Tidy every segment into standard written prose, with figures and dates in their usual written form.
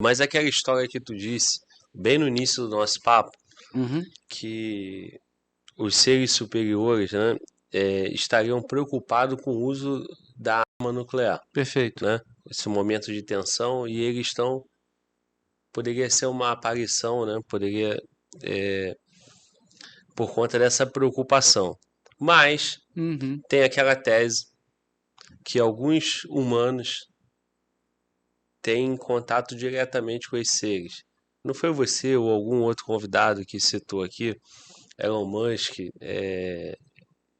Mas aquela história que tu disse, bem no início do nosso papo, Uhum. que os seres superiores, né, estariam preocupados com o uso da arma nuclear, Perfeito. né? Esse momento de tensão, e eles estão. Poderia ser uma aparição, né? Poderia. Por conta dessa preocupação. Mas Uhum. tem aquela tese que alguns humanos têm contato diretamente com esses seres. Não foi você ou algum outro convidado que citou aqui, Elon Musk,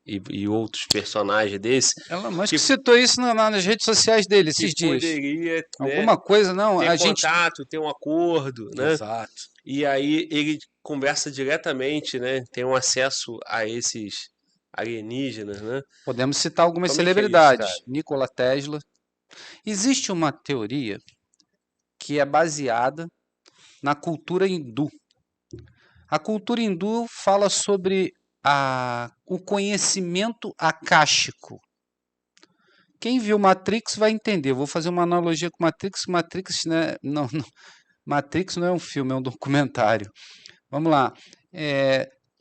e outros personagens desse, Elon Musk que, citou isso nas redes sociais dele que esses dias. poderia, né, Alguma coisa, não, ter a gente... contato, ter um acordo, né? Exato. E aí ele conversa diretamente, né? Tem um acesso a esses alienígenas, né? Podemos citar algumas Como é que é isso, cara? celebridades. Nikola Tesla. Existe uma teoria que é baseada na cultura hindu. A cultura hindu fala sobre o conhecimento akáshico. Quem viu Matrix vai entender. Eu vou fazer uma analogia com Matrix. Matrix, né, Matrix não é um filme, é um documentário. Vamos lá.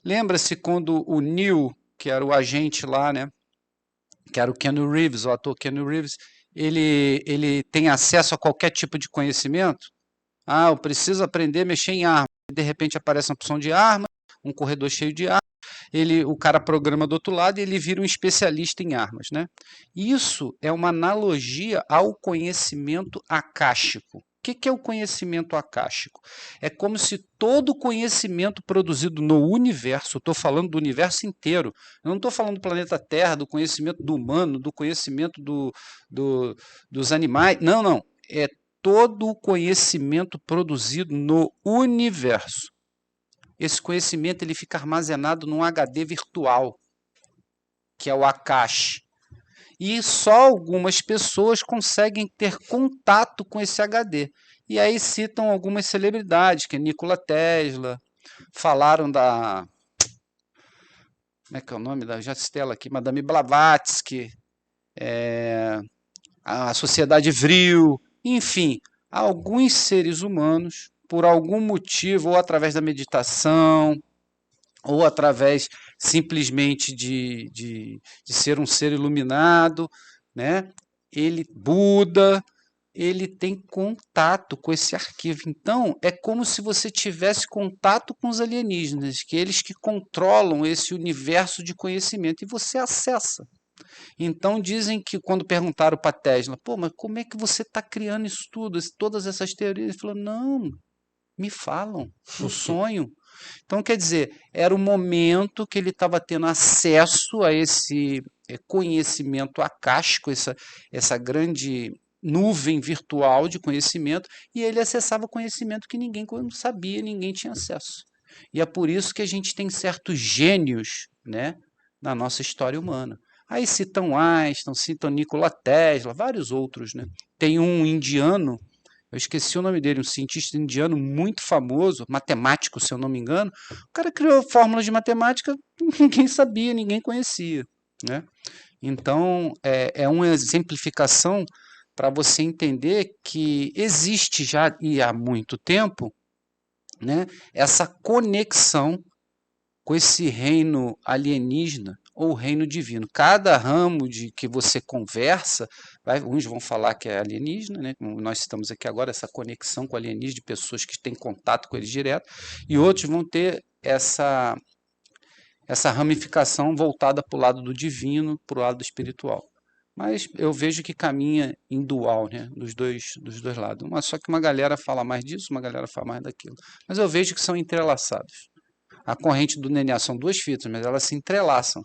Lembra-se quando o Neo, que era o agente lá, né, que era o Keanu Reeves, o ator Keanu Reeves, ele tem acesso a qualquer tipo de conhecimento? Ah, eu preciso aprender a mexer em arma. De repente aparece uma opção de arma, um corredor cheio de armas, o cara programa do outro lado e ele vira um especialista em armas, né? Isso é uma analogia ao conhecimento akáshico. O que é o conhecimento akáshico? É como se todo o conhecimento produzido no universo, estou falando do universo inteiro, eu não estou falando do planeta Terra, do conhecimento do humano, do conhecimento dos animais, não, não. É todo o conhecimento produzido no universo. Esse conhecimento ele fica armazenado num HD virtual, que é o Akash. E só algumas pessoas conseguem ter contato com esse HD. E aí citam algumas celebridades, que é Nikola Tesla, falaram da... Como é que é o nome da... Já citei ela aqui, Madame Blavatsky, a Sociedade Vril, enfim, alguns seres humanos, por algum motivo, ou através da meditação, ou através simplesmente de ser um ser iluminado, né? Ele, Buda, ele tem contato com esse arquivo. Então, é como se você tivesse contato com os alienígenas, que eles que controlam esse universo de conhecimento, e você acessa. Então dizem que quando perguntaram para Tesla, pô, mas como é que você está criando isso tudo, todas essas teorias? Ele falou, não, me falam, eu sonho. Então, quer dizer, era o momento que ele estava tendo acesso a esse conhecimento acástico, essa grande nuvem virtual de conhecimento, e ele acessava conhecimento que ninguém sabia, ninguém tinha acesso. E é por isso que a gente tem certos gênios, né, na nossa história humana. Aí citam Einstein, citam Nikola Tesla, vários outros, né? Tem um indiano, eu esqueci o nome dele, um cientista indiano muito famoso, matemático, se eu não me engano. O cara criou fórmulas de matemática que ninguém sabia, ninguém conhecia, né? Então, é uma exemplificação para você entender que existe já e há muito tempo, né, essa conexão com esse reino alienígena ou reino divino. Cada ramo de que você conversa, uns vão falar que é alienígena, né? Como nós estamos aqui agora, essa conexão com alienígenas, de pessoas que têm contato com eles direto, e outros vão ter essa ramificação voltada para o lado do divino, para o lado do espiritual. Mas eu vejo que caminha em dual, né? Dos dois lados. Só que uma galera fala mais disso, uma galera fala mais daquilo. Mas eu vejo que são entrelaçados. A corrente do DNA são duas fitas, mas elas se entrelaçam,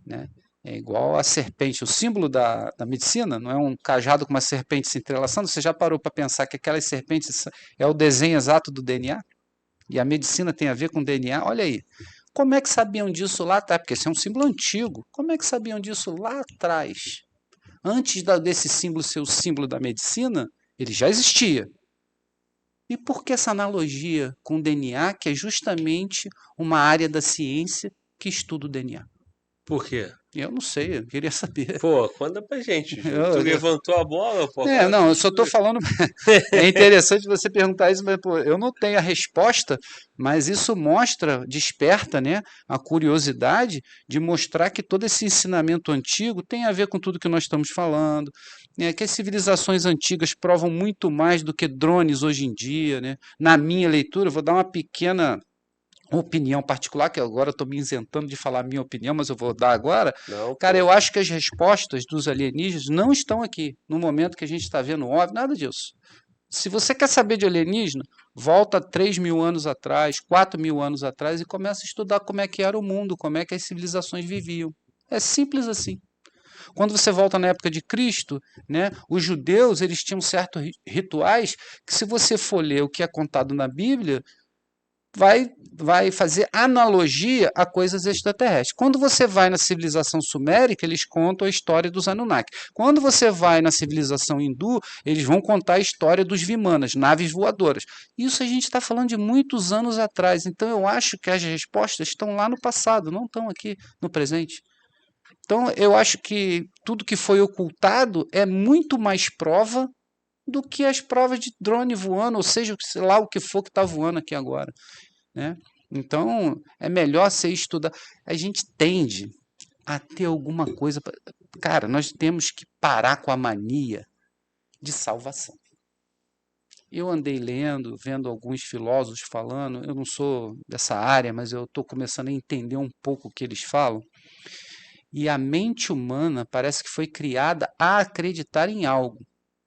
né? É igual a serpente. O símbolo da medicina não é um cajado com uma serpente se entrelaçando? Você já parou para pensar que aquelas serpentes é o desenho exato do DNA? E a medicina tem a ver com o DNA? Olha aí. Como é que sabiam disso lá atrás? Porque esse é um símbolo antigo. Como é que sabiam disso lá atrás? Antes desse símbolo ser o símbolo da medicina, ele já existia. E por que essa analogia com o DNA, que é justamente uma área da ciência que estuda o DNA? Por quê? Eu não sei, eu queria saber. Pô, conta pra gente, Júlio. Tu Eu, eu- levantou a bola, pô, É, agora não, tu eu só estou descobriu. falando. É interessante você perguntar isso, mas pô, eu não tenho a resposta, mas isso mostra, desperta, né, a curiosidade de mostrar que todo esse ensinamento antigo tem a ver com tudo que nós estamos falando, né, que as civilizações antigas provam muito mais do que drones hoje em dia, né? Na minha leitura, eu vou dar uma pequena opinião particular, que agora eu estou me isentando de falar a minha opinião, mas eu vou dar agora. Não, Cara, pô. eu acho que as respostas dos alienígenas não estão aqui, no momento que a gente está vendo óbvio, nada disso. Se você quer saber de alienígena, volta 3.000 anos atrás, 4.000 anos atrás e começa a estudar como é que era o mundo, como é que as civilizações viviam. É simples assim. Quando você volta na época de Cristo, né, os judeus eles tinham certos rituais que, se você for ler o que é contado na Bíblia, vai fazer analogia a coisas extraterrestres. Quando você vai na civilização sumérica, eles contam a história dos Anunnaki. Quando você vai na civilização hindu, eles vão contar a história dos Vimanas, naves voadoras. Isso a gente está falando de muitos anos atrás. Então eu acho que as respostas estão lá no passado, não estão aqui no presente. Então eu acho que tudo que foi ocultado é muito mais prova do que as provas de drone voando, ou seja, sei lá o que for que está voando aqui agora, né? Então, é melhor você estudar. A gente tende a ter alguma coisa. Cara, nós temos que parar com a mania de salvação. Eu andei lendo, vendo alguns filósofos falando. Eu não sou dessa área, mas eu estou começando a entender um pouco o que eles falam. E a mente humana parece que foi criada a acreditar em algo.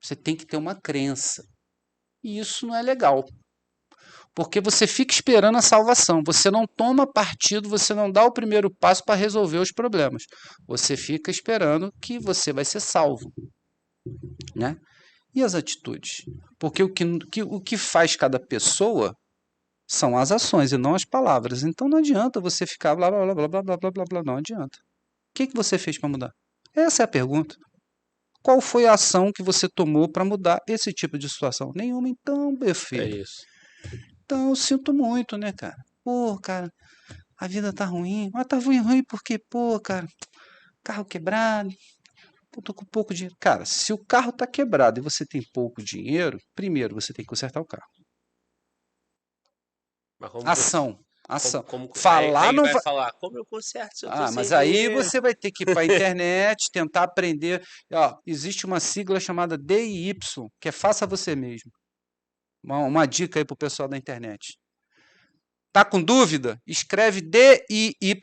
Você tem que ter uma crença. E isso não é legal. Porque você fica esperando a salvação. Você não toma partido, você não dá o primeiro passo para resolver os problemas. Você fica esperando que você vai ser salvo, né? E as atitudes? Porque o que faz cada pessoa são as ações e não as palavras. Então não adianta você ficar blá blá blá blá blá blá blá blá, blá. Não adianta. O que você fez para mudar? Essa é a pergunta. Qual foi a ação que você tomou para mudar esse tipo de situação? Nenhuma, então, meu É filho. isso. Então eu sinto muito, né, cara? Pô, cara, a vida tá ruim. Mas tá ruim porque, pô, cara, carro quebrado, pô, tô com pouco dinheiro. Cara, se o carro tá quebrado e você tem pouco dinheiro, primeiro você tem que consertar o carro. Mas como você. Ação, ação. Aí Falar ele não vai vai. falar, como eu conserto se eu tô Ah, sem mas aí dinheiro? você vai ter que ir para a internet, tentar aprender. Ó, existe uma sigla chamada DIY, que é faça você mesmo. Uma dica aí pro pessoal da internet. Tá com dúvida? Escreve DIY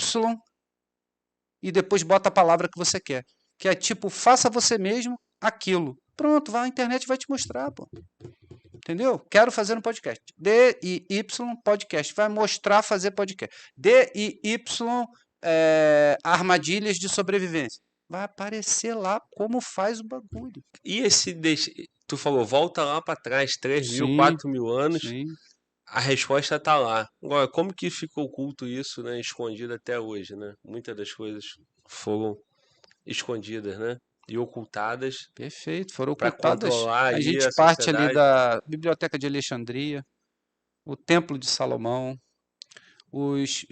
e depois bota a palavra que você quer. Que é tipo, faça você mesmo aquilo. Pronto, vai, a internet vai te mostrar, pô. Entendeu? Quero fazer um podcast. DIY podcast. Vai mostrar fazer podcast. DIY armadilhas de sobrevivência. Vai aparecer lá como faz o bagulho. E esse. Tu falou, volta lá pra trás, 3.000, Sim, 4.000 anos, sim. a resposta tá lá. Agora, como que ficou oculto isso, né? Escondido até hoje, né? Muitas das coisas foram escondidas, né? E ocultadas Perfeito. Foram para ocultadas. controlar A ali gente a parte ali sociedade. da Biblioteca de Alexandria, o Templo de Salomão, os,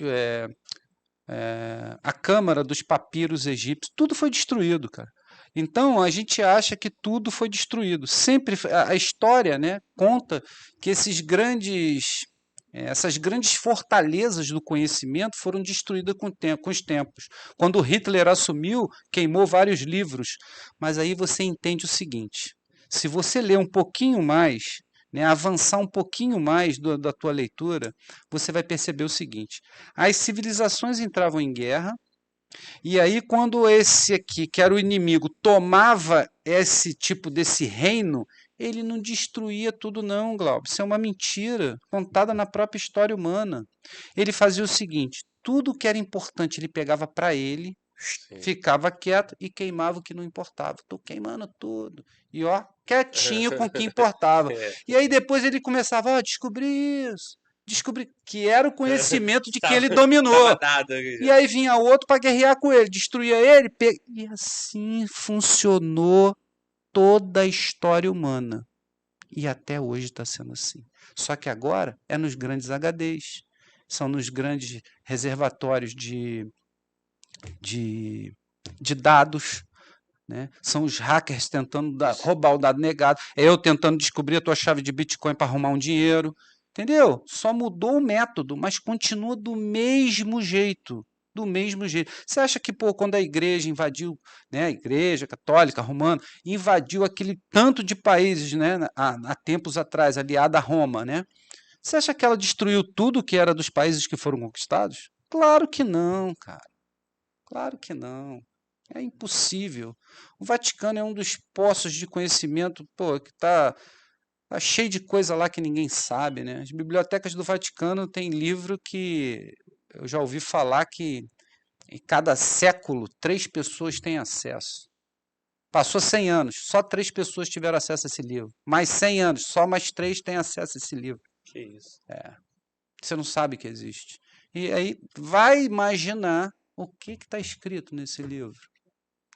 a Câmara dos Papiros Egípcios, tudo foi destruído, cara. Então a gente acha que tudo foi destruído. Sempre a história, né, conta que essas grandes fortalezas do conhecimento foram destruídas com os tempos. Quando Hitler assumiu, queimou vários livros. Mas aí você entende o seguinte: se você ler um pouquinho mais, né, avançar um pouquinho mais da tua leitura, você vai perceber o seguinte: as civilizações entravam em guerra, e aí, quando esse aqui, que era o inimigo, tomava esse tipo desse reino, ele não destruía tudo, não, Glauber. Isso é uma mentira contada na própria história humana. Ele fazia o seguinte: tudo que era importante ele pegava para ele, Sim. ficava quieto e queimava o que não importava. Estou queimando tudo. E ó, quietinho com o que importava. É. E aí depois ele começava, ó, descobri isso. Descobri que era o conhecimento de que Tava, ele tava dominou. dado aqui E já. aí vinha outro para guerrear com ele, destruía ele. E assim funcionou toda a história humana. E até hoje está sendo assim. Só que agora é nos grandes HDs, são nos grandes reservatórios de de dados, né? São os hackers tentando roubar o dado negado. É eu tentando descobrir a tua chave de Bitcoin para arrumar um dinheiro. Entendeu? Só mudou o método, mas continua do mesmo jeito. Do mesmo jeito. Você acha que, pô, quando a igreja invadiu, né, a igreja católica, romana, invadiu aquele tanto de países, né, há tempos atrás, aliada a Roma, né? Você acha que ela destruiu tudo que era dos países que foram conquistados? Claro que não, cara. Claro que não. É impossível. O Vaticano é um dos poços de conhecimento, pô, que tá cheio de coisa lá que ninguém sabe, né? As bibliotecas do Vaticano têm livro que eu já ouvi falar que em cada século 3 pessoas têm acesso. Passou 100 anos, só 3 pessoas tiveram acesso a esse livro. Mais 100 anos, só mais 3 têm acesso a esse livro. Que isso. Você não sabe que existe. E aí vai imaginar o que está escrito nesse livro.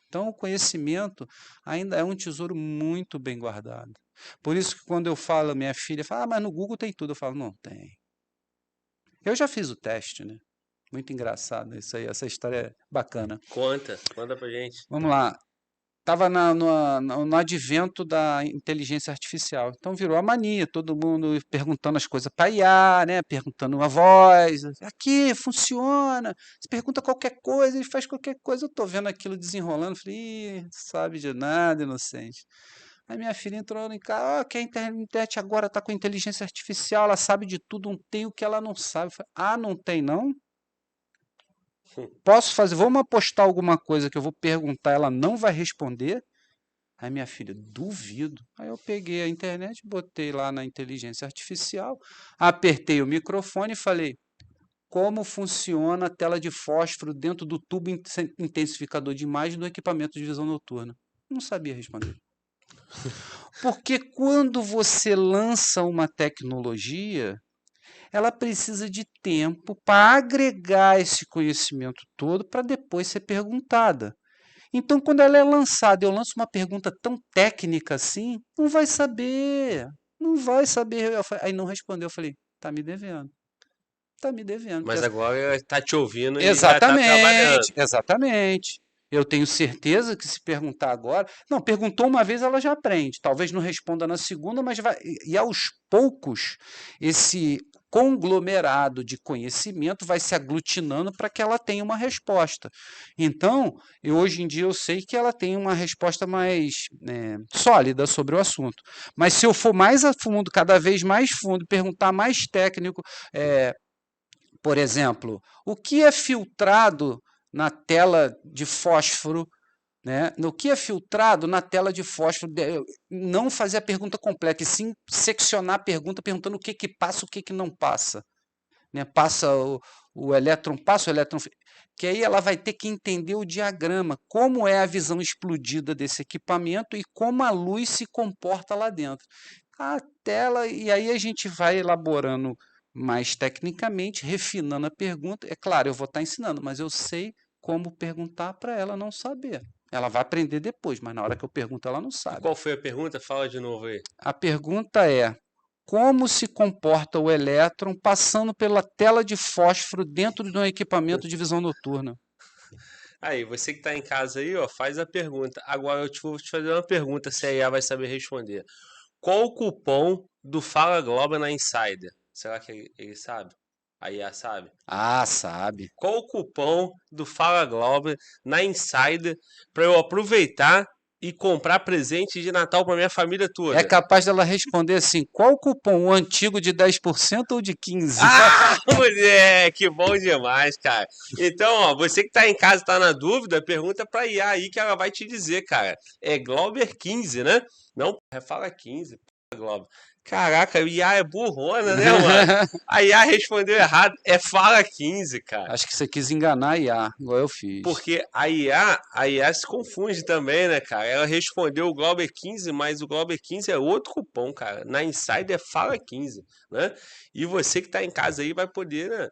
Então, o conhecimento ainda é um tesouro muito bem guardado. Por isso que quando eu falo, minha filha fala, mas no Google tem tudo. Eu falo, não tem. Eu já fiz o teste, né? Muito engraçado isso aí, essa história é bacana. Conta pra gente. Vamos lá. Estava no advento da inteligência artificial. Então virou a mania, todo mundo perguntando as coisas para IA, né? Perguntando a voz. Aqui, funciona. Você pergunta qualquer coisa, ele faz qualquer coisa. Eu estou vendo aquilo desenrolando. Falei, ih, sabe de nada, inocente. Aí minha filha entrou em casa, que a internet agora está com inteligência artificial, ela sabe de tudo, não tem o que ela não sabe. Eu falei, ah, não tem não? Posso fazer, vamos apostar alguma coisa que eu vou perguntar, ela não vai responder? Aí minha filha, duvido. Aí eu peguei a internet, botei lá na inteligência artificial, apertei o microfone e falei, como funciona a tela de fósforo dentro do tubo intensificador de imagem do equipamento de visão noturna? Não sabia responder. Porque quando você lança uma tecnologia, ela precisa de tempo para agregar esse conhecimento todo para depois ser perguntada. Então, quando ela é lançada, eu lanço uma pergunta tão técnica assim, não vai saber, não vai saber. Aí não respondeu, eu falei, tá me devendo, tá me devendo. Mas agora tá te ouvindo e já tá trabalhando. Exatamente, exatamente. Eu tenho certeza que se perguntar agora, não, perguntou uma vez, ela já aprende. Talvez não responda na segunda, mas vai. E aos poucos, esse conglomerado de conhecimento vai se aglutinando para que ela tenha uma resposta. Então, hoje em dia eu sei que ela tem uma resposta mais sólida sobre o assunto. Mas se eu for mais a fundo, cada vez mais fundo, perguntar mais técnico, por exemplo, o que é filtrado na tela de fósforo, né? No que é filtrado na tela de fósforo, não fazer a pergunta completa, e sim seccionar a pergunta perguntando o que passa, o que não passa. Né? Passa o elétron, passa o elétron, que aí ela vai ter que entender o diagrama, como é a visão explodida desse equipamento e como a luz se comporta lá dentro. A tela, e aí a gente vai elaborando mais tecnicamente, refinando a pergunta. É claro, eu vou estar ensinando, mas eu sei como perguntar para ela não saber. Ela vai aprender depois, mas na hora que eu pergunto, ela não E sabe. qual foi a pergunta? Fala de novo aí. A pergunta é: como se comporta o elétron passando pela tela de fósforo dentro de um equipamento de visão noturna? Aí, você que tá em casa aí, ó, faz a pergunta. Agora vou te fazer uma pergunta, se a IA vai saber responder. Qual o cupom do Fala Global na Insider? Será que ele sabe? A IA sabe? Ah, sabe. Qual o cupom do Fala Global na Insider para eu aproveitar e comprar presente de Natal para minha família É toda? capaz dela responder assim: qual o cupom? O antigo de 10% ou de 15%? Ah, moleque, bom demais, cara. Então, ó, você que tá em casa e tá na dúvida, pergunta pra IA aí que ela vai te dizer, cara. É Glauber 15, né? Não, fala 15, Glauber. Caraca, a IA é burrona, né, mano? A IA respondeu errado. É fala 15, cara. Acho que você quis enganar a IA, igual eu fiz. Porque a IA se confunde também, né, cara? Ela respondeu o Glauber 15, mas o Glauber 15 é outro cupom, cara. Na Insider fala 15, né? E você que tá em casa aí vai poder, né,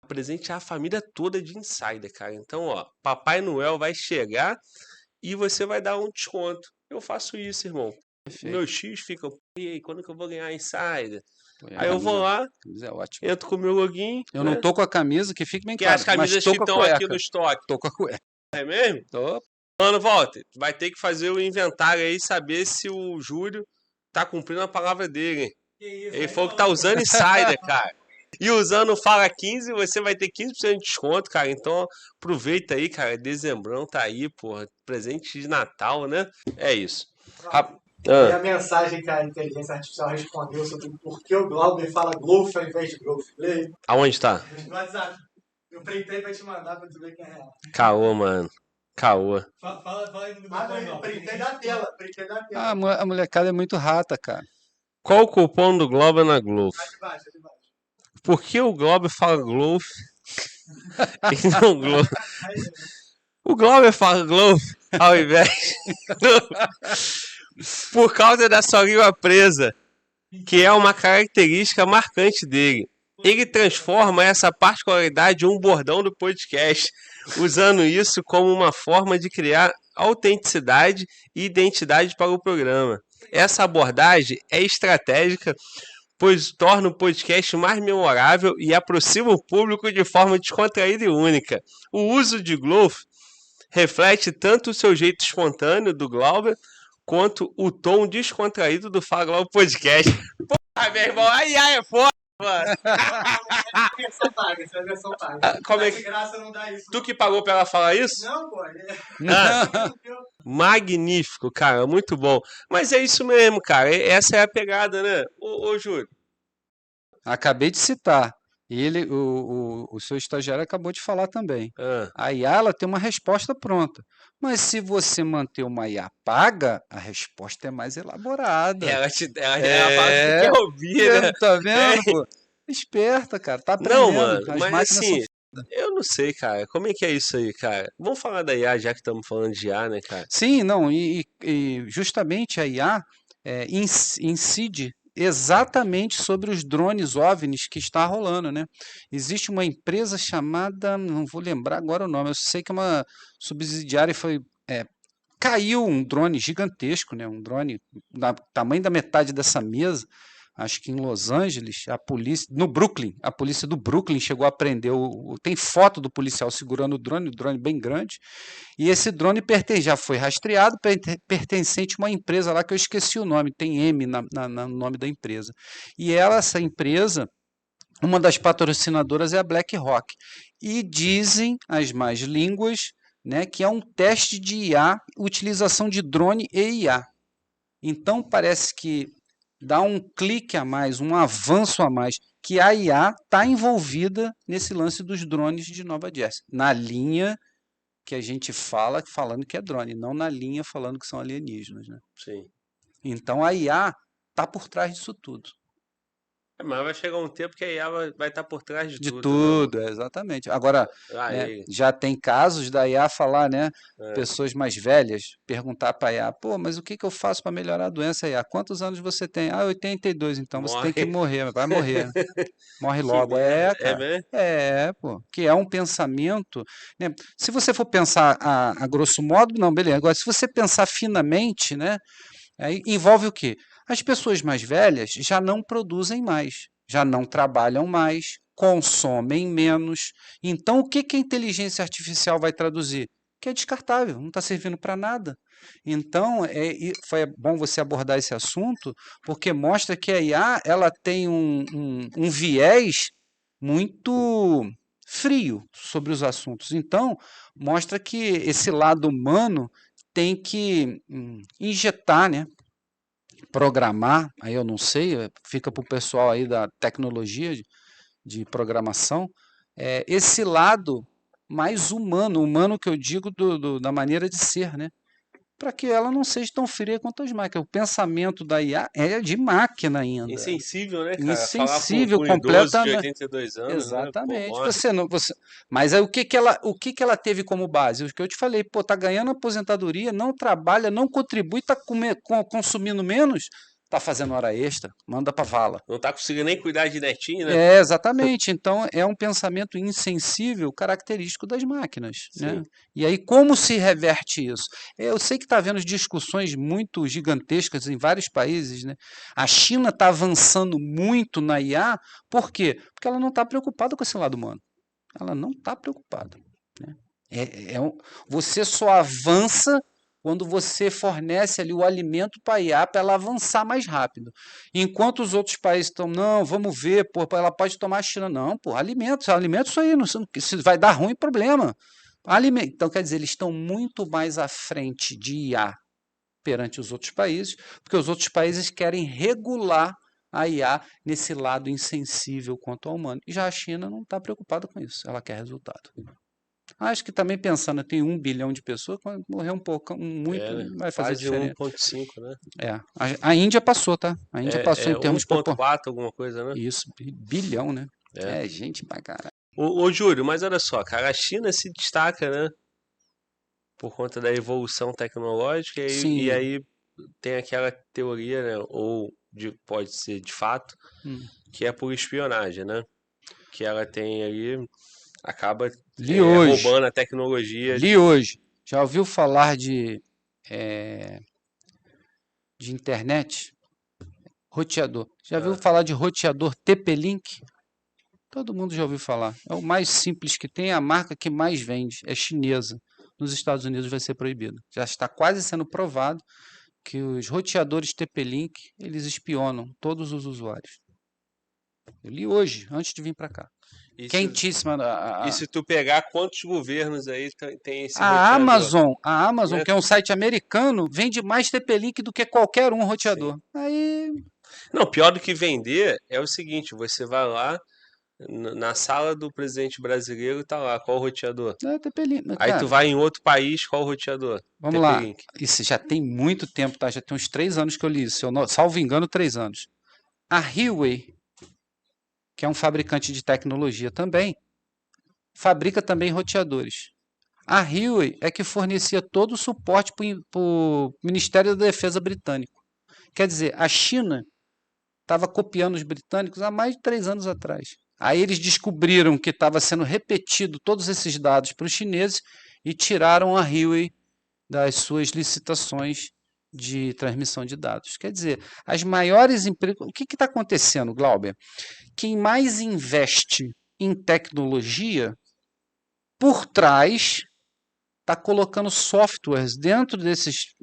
presentear a família toda de Insider, cara. Então, ó, Papai Noel vai chegar e você vai dar um desconto. Eu faço isso, irmão. Perfeito. Meus X ficam, e aí, quando que eu vou ganhar Insider? Foi Aí eu vou lá, é ótimo. entro com o meu login, Eu né? não tô com a camisa, que fique bem Que claro, as camisas mas tô que com a estão cueca. aqui no estoque. Tô com a cueca. É mesmo? Tô. Mano, Walter, vai ter que fazer o inventário aí e saber se o Júlio tá cumprindo a palavra dele, hein? Que isso, Ele aí falou que falou. tá usando Insider, cara. E usando Fala 15, você vai ter 15% de desconto, cara. Então aproveita aí, cara. Dezembrão tá aí, porra. Presente de Natal, né? É isso. E a mensagem que a inteligência artificial respondeu sobre por que o Glauber fala Golf ao invés de Golf. Lê aí. Aonde tá? No WhatsApp. Eu printei pra te mandar pra tu ver que é real. Caô, mano. Caô. Fala aí no microfone, não. Printei da tela. Ah, a molecada é muito rata, cara. Qual o cupom do Globo na Globo? Tá de baixo, tá de baixo. Por que o Globo fala Globo e não Globo? O Globo fala Globo ao invés por causa da sua língua presa, que é uma característica marcante dele. Ele transforma essa particularidade em um bordão do podcast, usando isso como uma forma de criar autenticidade e identidade para o programa. Essa abordagem é estratégica, pois torna o podcast mais memorável e aproxima o público de forma descontraída e única. O uso de Globo reflete tanto o seu jeito espontâneo do Glauber, quanto o tom descontraído do Fala Glauber Podcast. Porra, meu irmão, aí é foda, mano. Essa é a versão paga. Como é De que... graça não dá isso. Tu que pagou pra ela falar isso? Não, pô. Magnífico, cara, muito bom. Mas é isso mesmo, cara. Essa é a pegada, né? Ô Júlio. Acabei de citar. Ele, o seu estagiário acabou de falar também. Ah, A IA ela tem uma resposta pronta. Mas se você manter uma IA paga, a resposta é mais elaborada. ela fala que tu quer ouvir, né? Tá vendo, pô? Esperta, cara. Tá aprendendo. Não, mano, As mas máquinas assim, são... eu não sei, cara. Como é que é isso aí, cara? Vamos falar da IA, já que estamos falando de IA, né, cara? Sim, não, e justamente a IA incide exatamente sobre os drones OVNIs que está rolando, né? Existe uma empresa chamada, não vou lembrar agora o nome, eu sei que é uma subsidiária, caiu um drone gigantesco, né? Um drone do tamanho da metade dessa mesa, acho que em Los Angeles, no Brooklyn, a polícia do Brooklyn chegou a prender, tem foto do policial segurando o drone bem grande, e esse drone já foi rastreado, pertencente a uma empresa lá que eu esqueci o nome, tem M no nome da empresa. E essa empresa, uma das patrocinadoras é a BlackRock. E dizem as más línguas, né, que é um teste de IA, utilização de drone e IA. Então parece que dá um clique a mais, um avanço a mais, que a IA está envolvida nesse lance dos drones de Nova Jersey, na linha que a gente falando que é drone, não na linha falando que são alienígenas, né? Sim. Então a IA está por trás disso tudo. Mas vai chegar um tempo que a IA vai estar por trás de De tudo. tudo, exatamente. Agora, né, já tem casos da IA falar, né? Pessoas mais velhas perguntar para a IA, pô, mas o que eu faço para melhorar a doença, IA? Quantos anos você tem? Ah, 82, então você tem que morrer, vai morrer. Morre logo. Cara. mesmo? Pô. Que é um pensamento, né? Se você for pensar a grosso modo, não, beleza. Agora, se você pensar finamente, né? Aí envolve o quê? As pessoas mais velhas já não produzem mais, já não trabalham mais, consomem menos. Então, o que a inteligência artificial vai traduzir? Que é descartável, não está servindo para nada. Então, foi bom você abordar esse assunto, porque mostra que a IA ela tem um viés muito frio sobre os assuntos. Então, mostra que esse lado humano tem que injetar, né? Programar, aí eu não sei, fica para o pessoal aí da tecnologia de programação, esse lado mais humano que eu digo da maneira de ser, né? Para que ela não seja tão fria quanto as máquinas. O pensamento da IA é de máquina ainda. Insensível, né, cara? Insensível, falar com completamente. De 82 anos, exatamente. Né? Mas aí o que ela teve como base? O que eu te falei, pô, tá ganhando aposentadoria, não trabalha, não contribui, tá consumindo menos, tá fazendo hora extra, manda pra vala. Não tá conseguindo nem cuidar de netinho, né? Exatamente. Então é um pensamento insensível característico das máquinas, né? E aí como se reverte isso? Eu sei que está havendo discussões muito gigantescas em vários países, né? A China está avançando muito na IA, por quê? Porque ela não está preocupada com esse lado humano. Ela não está preocupada, né? Você só avança quando você fornece ali o alimento para a IA para ela avançar mais rápido. Enquanto os outros países estão, não, vamos ver, pô, ela pode tomar a China. Não, pô, alimento isso aí, não, se vai dar ruim, problema. Então, quer dizer, eles estão muito mais à frente de IA perante os outros países, porque os outros países querem regular a IA nesse lado insensível quanto ao humano. E já a China não está preocupada com isso, ela quer resultado. Acho que também pensando, tem 1 bilhão de pessoas, quando morrer um pouco, muito, né? não vai fazer Quase diferença. 1,5, né? A Índia passou, tá? A Índia passou em termos 1,4 alguma coisa, né? Isso, bilhão, né? É gente pra caralho. Ô, Júlio, mas olha só, cara, a China se destaca, né? Por conta da evolução tecnológica, Sim. e aí tem aquela teoria, né? Ou pode ser de fato, que é por espionagem, né? Que ela tem ali, acaba roubando a tecnologia. Li hoje. Já ouviu falar de internet? Roteador. Já ouviu falar de roteador TP-Link? Todo mundo já ouviu falar. É o mais simples que tem, é a marca que mais vende. É chinesa. Nos Estados Unidos vai ser proibido. Já está quase sendo provado que os roteadores TP-Link, eles espionam todos os usuários. Eu li hoje, antes de vir para cá. Quentíssima. E se tu pegar quantos governos aí tem esse roteador? A Amazon, né? Que é um site americano, vende mais TP-Link do que qualquer um roteador. Sim. Aí... Não, pior do que vender é o seguinte, você vai lá na sala do presidente brasileiro, tá lá, qual o roteador? TP-Link. Aí tu vai em outro país, qual o roteador? Vamos lá, isso já tem muito tempo, tá? Já tem uns 3 anos que eu li isso, salvo engano, 3 anos. A Huawei, que é um fabricante de tecnologia também, fabrica também roteadores. A Huawei é que fornecia todo o suporte para o Ministério da Defesa britânico. Quer dizer, a China estava copiando os britânicos há mais de 3 anos atrás. Aí eles descobriram que estava sendo repetido todos esses dados para os chineses e tiraram a Huawei das suas licitações de transmissão de dados. Quer dizer, as maiores empresas... O que está acontecendo, Glauber? Quem mais investe em tecnologia, por trás, está colocando softwares dentro desses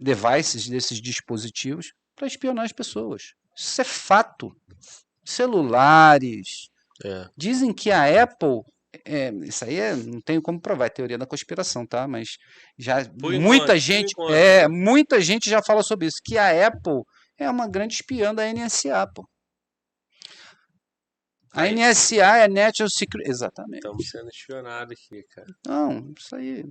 devices, desses dispositivos, para espionar as pessoas. Isso é fato. Celulares. Dizem que a Apple... isso aí não tenho como provar, é teoria da conspiração, tá? Mas já muita gente já fala sobre isso, que a Apple é uma grande espiã da NSA, pô. A NSA é National Security. Exatamente. Estamos sendo espionados aqui, cara. Não, isso aí.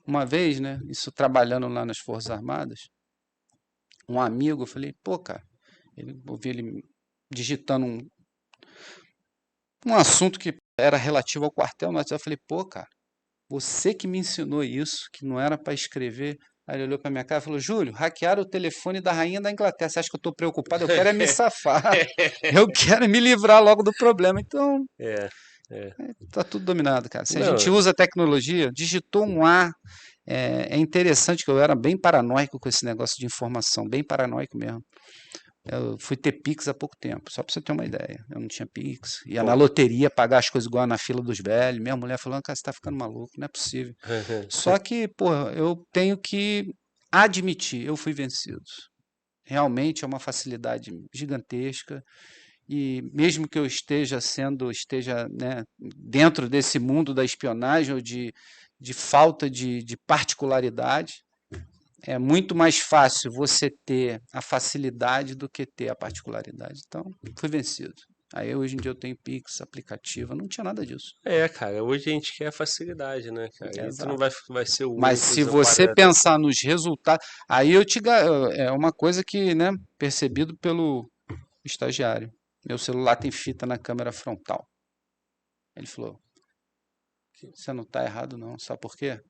Uma vez, né? Isso trabalhando lá nas Forças Armadas, um amigo, eu falei, pô, cara, ouvi ele digitando um assunto que era relativo ao quartel, mas eu falei, pô, cara, você que me ensinou isso, que não era para escrever. Aí ele olhou para minha cara e falou, Júlio, hackearam o telefone da rainha da Inglaterra. Você acha que eu estou preocupado? Eu quero é me safar. Eu quero me livrar logo do problema. Então, tá tudo dominado, cara. Se a gente usa a tecnologia, digitou um A, é interessante que eu era bem paranoico com esse negócio de informação, bem paranoico mesmo. Eu fui ter Pix há pouco tempo, só para você ter uma ideia. Eu não tinha Pix. Ia na loteria pagar as coisas igual na fila dos velhos. Minha mulher falando, cara, você tá ficando maluco, não é possível. Só que, pô, eu tenho que admitir, eu fui vencido. Realmente é uma facilidade gigantesca. E mesmo que eu esteja né, dentro desse mundo da espionagem ou de falta de particularidade, é muito mais fácil você ter a facilidade do que ter a particularidade. Então, fui vencido. Aí hoje em dia eu tenho Pix, aplicativo, não tinha nada disso. Cara, hoje a gente quer facilidade, né, cara? Isso não vai ser o único. Mas se você pensar nos resultados, aí é uma coisa que, né, percebido pelo estagiário. Meu celular tem fita na câmera frontal. Ele falou, você não está errado não, sabe por quê?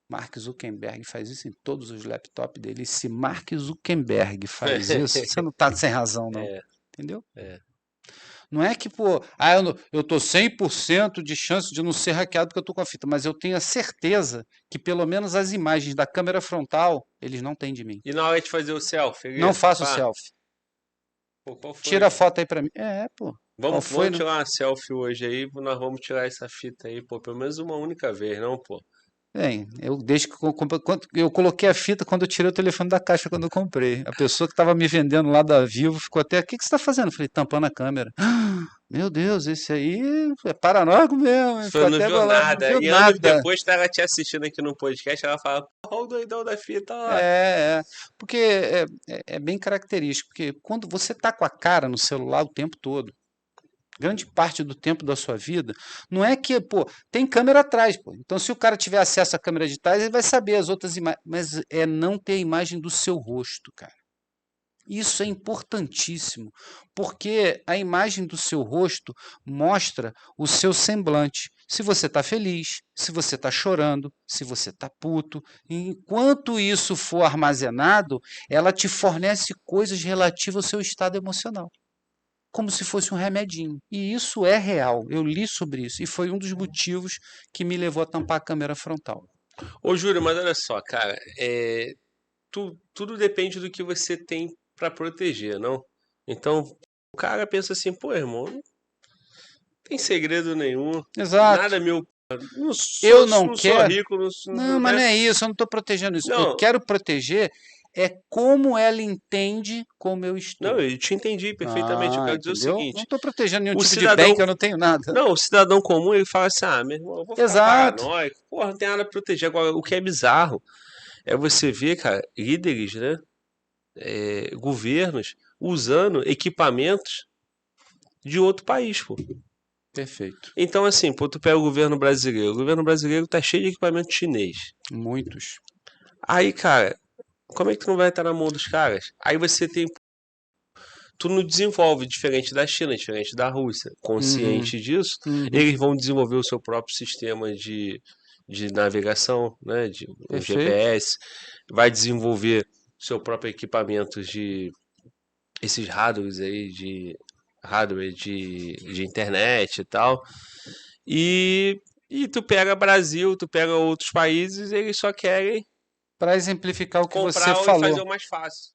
Mark Zuckerberg faz isso em todos os laptops dele. E se Mark Zuckerberg faz isso, você não está sem razão, não. Entendeu? Não é que, pô, eu tô 100% de chance de não ser hackeado porque eu tô com a fita, mas eu tenho a certeza que pelo menos as imagens da câmera frontal, eles não têm de mim. E na hora de fazer o selfie? Não faço selfie. Pô, qual foi? Tira a foto aí pra mim. Pô. Vamos tirar uma selfie hoje aí, nós vamos tirar essa fita aí, pô, pelo menos uma única vez, não, pô? Bem, desde que eu coloquei a fita quando eu tirei o telefone da caixa quando eu comprei. A pessoa que estava me vendendo lá da Vivo ficou até, o que que você está fazendo? Eu falei, tampando a câmera. Meu Deus, esse aí é paranoico mesmo, hein? Ficou Não até viu bolado, não nada. viu E anos nada. depois, tá ela te assistindo aqui no podcast, ela fala, ó, o doidão da fita, ó. Porque é bem característico, porque quando você tá com a cara no celular o tempo todo, grande parte do tempo da sua vida, não é que, pô, tem câmera atrás, pô. Então, se o cara tiver acesso à câmera de trás, ele vai saber as outras imagens, mas é não ter a imagem do seu rosto, cara. Isso é importantíssimo, porque a imagem do seu rosto mostra o seu semblante. Se você está feliz, se você está chorando, se você está puto. Enquanto isso for armazenado, ela te fornece coisas relativas ao seu estado emocional, como se fosse um remedinho. E isso é real. Eu li sobre isso e foi um dos motivos que me levou a tampar a câmera frontal. Ô, Júlio, mas olha só, cara, tudo depende do que você tem pra proteger, não? Então, o cara pensa assim, pô, irmão, não tem segredo nenhum, Exato. nada meu, Eu não não sou quero. rico, Não, mas né? não é isso, eu não estou protegendo isso. Eu Não, quero proteger é como ela entende como eu não, estou. eu te entendi perfeitamente. Eu Ah, quero dizer o entendeu? Não seguinte, estou protegendo nenhum o tipo de bem cidadão, que eu não tenho nada. não, o cidadão comum, ele fala assim, ah, meu irmão, eu vou ficar Exato. paranoico, porra, não tem nada a proteger. Agora, o que é bizarro é você ver, cara, líderes, né, governos, usando equipamentos de outro país, pô. Perfeito. Então, assim, pô, tu pega o governo brasileiro tá cheio de equipamento chinês. Muitos. Aí, cara, como é que tu não vai estar na mão dos caras? Aí você tem. Tu não desenvolve, diferente da China, diferente da Rússia. Uhum, Consciente disso, uhum. eles vão desenvolver o seu próprio sistema de navegação, né? O Perfeito. GPS, vai desenvolver seu próprio equipamento de esses hardwares aí de internet e tal. E tu pega Brasil, tu pega outros países, eles só querem Para exemplificar o que você comprar e fazer falou. o mais fácil.